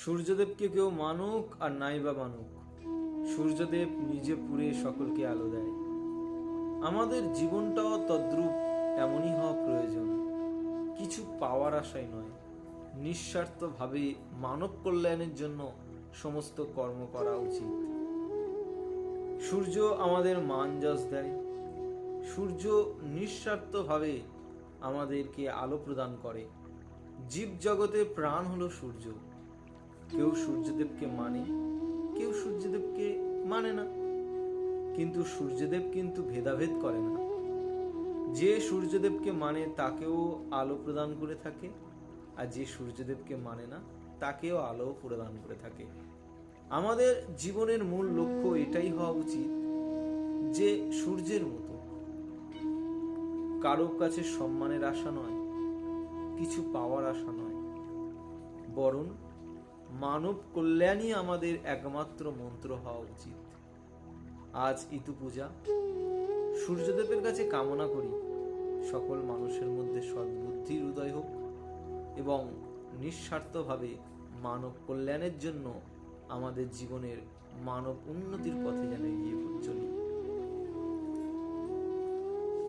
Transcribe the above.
সূর্যদেবকে কেউ মানুক আর নাই বা মানুক, সূর্যদেব নিজে পুড়ে সকলকে আলো দেয়। আমাদের জীবনটাও তদ্রূপ এমনই হওয়া প্রয়োজন। কিছু পাওয়ার আশায় নয়, নিঃস্বার্থভাবে মানব কল্যাণের জন্য সমস্ত কর্ম করা উচিত। সূর্য আমাদের মান যশ দেয়। সূর্য নিঃস্বার্থভাবে আমাদেরকে আলো প্রদান করে। জীব জগতে প্রাণ হলো সূর্য। কেউ সূর্যদেবকে মানে, কেউ সূর্যদেবকে মানে না। কিন্তু সূর্যদেব কিন্তু ভেদাভেদ করে না। যে সূর্যদেবকে মানে তাকেও আলো প্রদান করে থাকে, আর যে সূর্যদেবকে মানে না তাকেও আলো প্রদান করে থাকে। আমাদের জীবনের মূল লক্ষ্য এটাই হওয়া উচিত যে সূর্যের মতো কারো কাছে সম্মানের আশা নয়, কিছু পাওয়ার আশা নয়, বরং মানব কল্যাণই আমাদের একমাত্র মন্ত্র হওয়া উচিত। আজ ইতু পূজা, সূর্যদেবের কাছে কামনা করি সকল মানুষের মধ্যে সদ্বুদ্ধির উদয় হোক এবং নিঃস্বার্থভাবে মানব কল্যাণের জন্য আমাদের জীবনের মানব উন্নতির পথে যেন এগিয়ে চলি।